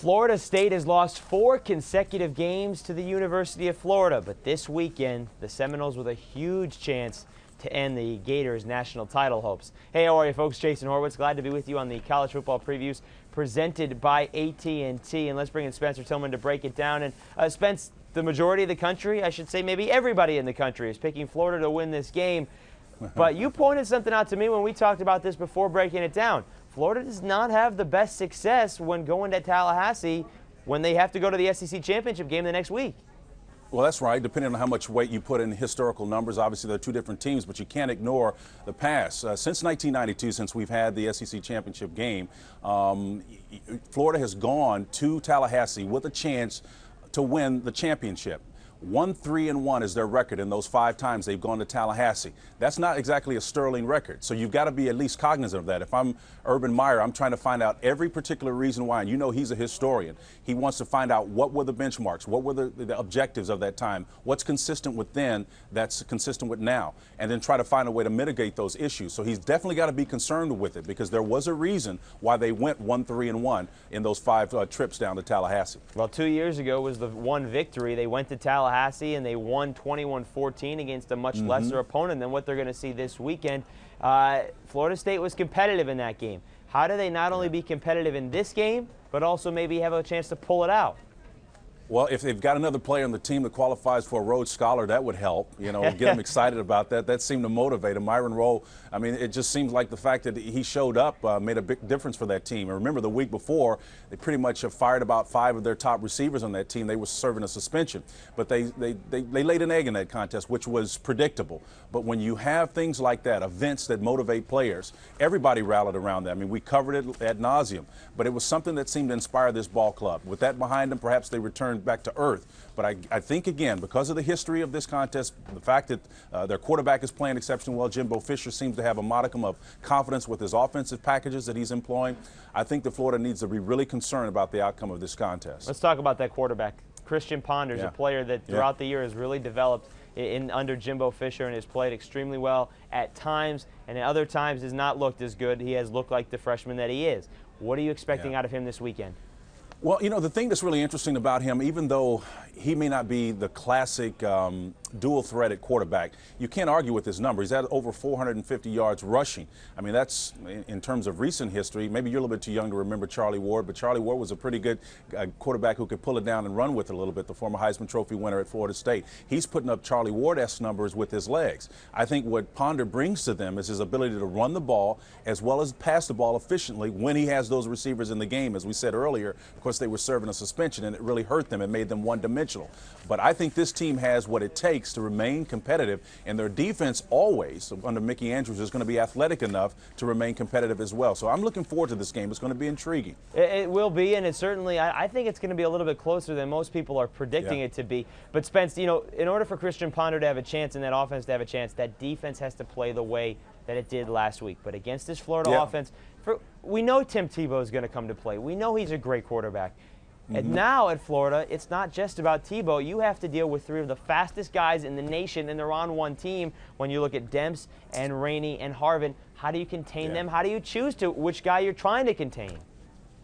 Florida State has lost 4 consecutive games to the University of Florida, but this weekend, the Seminoles with a huge chance to end the Gators' national title hopes. Hey, how are you, folks? Jason Horowitz, glad to be with you on the college football previews presented by AT&T. And let's bring in Spencer Tillman to break it down. And Spence, the majority of the country, I should say maybe everybody in the country, is picking Florida to win this game. But you pointed something out to me when we talked about this before breaking it down. Florida does not have the best success when going to Tallahassee when they have to go to the SEC championship game the next week. Well, that's right. Depending on how much weight you put in historical numbers, obviously they're two different teams, but you can't ignore the past. Since 1992, since we've had the SEC championship game, Florida has gone to Tallahassee with a chance to win the championship. 1-3-1 is their record in those 5 times they've gone to Tallahassee. That's not exactly a sterling record, so you've got to be at least cognizant of that. If I'm Urban Meyer, I'm trying to find out every particular reason why, and you know he's a historian. He wants to find out what were the benchmarks, what were the objectives of that time, what's consistent with then that's consistent with now, and then try to find a way to mitigate those issues. So he's definitely got to be concerned with it because there was a reason why they went 1-3-1 in those 5 trips down to Tallahassee. Well, 2 years ago was the one victory. They went to Tallahassee and they won 21-14 against a much lesser opponent than what they're going to see this weekend. Florida State was competitive in that game. How do they not only be competitive in this game, but also maybe have a chance to pull it out? Well, if they've got another player on the team that qualifies for a Rhodes Scholar, that would help, you know, get them excited about that. That seemed to motivate him. Myron Rowe, I mean, it just seems like the fact that he showed up made a big difference for that team. And remember, the week before, they pretty much have fired about 5 of their top receivers on that team. They were serving a suspension. But they laid an egg in that contest, which was predictable. But when you have things like that, events that motivate players, everybody rallied around that. I mean, we covered it ad nauseum. But it was something that seemed to inspire this ball club. With that behind them, perhaps they returned back to earth. But I think, again, because of the history of this contest, the fact that their quarterback is playing exceptionally well, Jimbo Fisher seems to have a modicum of confidence with his offensive packages that he's employing. I think that Florida needs to be really concerned about the outcome of this contest. Let's talk about that quarterback. Christian Ponder's a player that throughout the year has really developed under Jimbo Fisher and has played extremely well at times, and at other times has not looked as good. He has looked like the freshman that he is. What are you expecting out of him this weekend? Well, you know, the thing that's really interesting about him, even though he may not be the classic dual-threaded quarterback, you can't argue with his number. He's at over 450 yards rushing. I mean, that's in terms of recent history. Maybe you're a little bit too young to remember Charlie Ward, but Charlie Ward was a pretty good quarterback who could pull it down and run with it a little bit, the former Heisman Trophy winner at Florida State. He's putting up Charlie Ward-esque numbers with his legs. I think what Ponder brings to them is his ability to run the ball as well as pass the ball efficiently when he has those receivers in the game. As we said earlier, of course, they were serving a suspension, and it really hurt them and made them one-dimensional. But I think this team has what it takes to remain competitive, and their defense always, under Mickey Andrews, is going to be athletic enough to remain competitive as well. So I'm looking forward to this game. It's going to be intriguing. It will be, and it certainly, I think it's going to be a little bit closer than most people are predicting it to be. But Spence, you know, in order for Christian Ponder to have a chance and that offense to have a chance, that defense has to play the way that it did last week. But against this Florida offense, we know Tim Tebow is going to come to play. We know he's a great quarterback. And now at Florida, it's not just about Tebow. You have to deal with 3 of the fastest guys in the nation, and they're on one team. When you look at Demps and Rainey and Harvin, how do you contain them? How do you choose which guy you're trying to contain?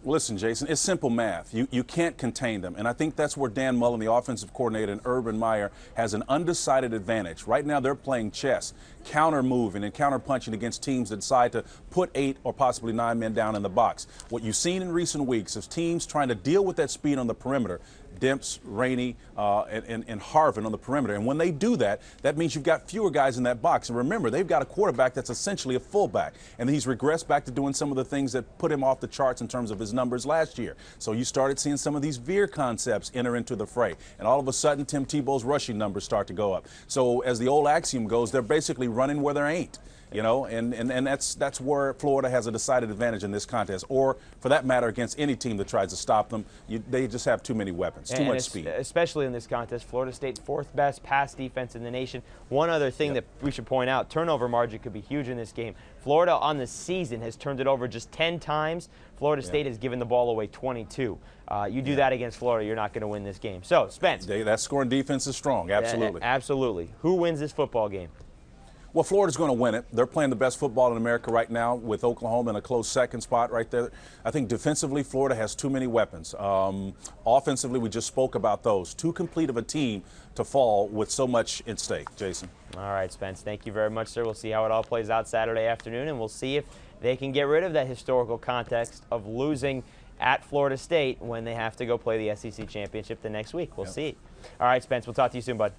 Listen, Jason, it's simple math. You can't contain them. And I think that's where Dan Mullen, the offensive coordinator, and Urban Meyer has an undecided advantage. Right now they're playing chess, counter-moving and counter-punching against teams that decide to put 8 or possibly 9 men down in the box. What you've seen in recent weeks is teams trying to deal with that speed on the perimeter, Demps, Rainey, and Harvin on the perimeter. And when they do that, that means you've got fewer guys in that box. And remember, they've got a quarterback that's essentially a fullback. And he's regressed back to doing some of the things that put him off the charts in terms of his numbers last year. So you started seeing some of these veer concepts enter into the fray. And all of a sudden, Tim Tebow's rushing numbers start to go up. So as the old axiom goes, they're basically running where there ain't. You know, and that's where Florida has a decided advantage in this contest, or for that matter, against any team that tries to stop them. They just have too many weapons, too much speed. Especially in this contest, Florida State 4th best pass defense in the nation. One other thing that we should point out, turnover margin could be huge in this game. Florida on the season has turned it over just 10 times. Florida State has given the ball away 22. You do that against Florida, you're not going to win this game. So, Spence. That scoring defense is strong, absolutely. Absolutely. Who wins this football game? Well, Florida's going to win it. They're playing the best football in America right now with Oklahoma in a close second spot right there. I think defensively, Florida has too many weapons. Offensively, we just spoke about those. Too complete of a team to fall with so much at stake. Jason. All right, Spence, thank you very much, sir. We'll see how it all plays out Saturday afternoon, and we'll see if they can get rid of that historical context of losing at Florida State when they have to go play the SEC championship the next week. We'll see. All right, Spence, we'll talk to you soon, bud.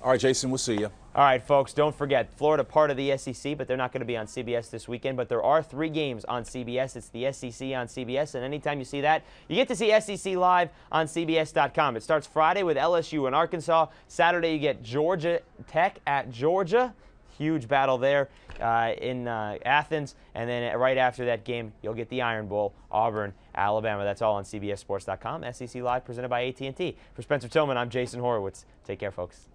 All right, Jason, we'll see you. All right, folks, don't forget, Florida part of the SEC, but they're not going to be on CBS this weekend. But there are 3 games on CBS. It's the SEC on CBS, and anytime you see that, you get to see SEC live on CBS.com. It starts Friday with LSU and Arkansas. Saturday, you get Georgia Tech at Georgia. Huge battle there in Athens. And then right after that game, you'll get the Iron Bowl, Auburn, Alabama. That's all on CBSSports.com. SEC Live presented by AT&T. For Spencer Tillman, I'm Jason Horowitz. Take care, folks.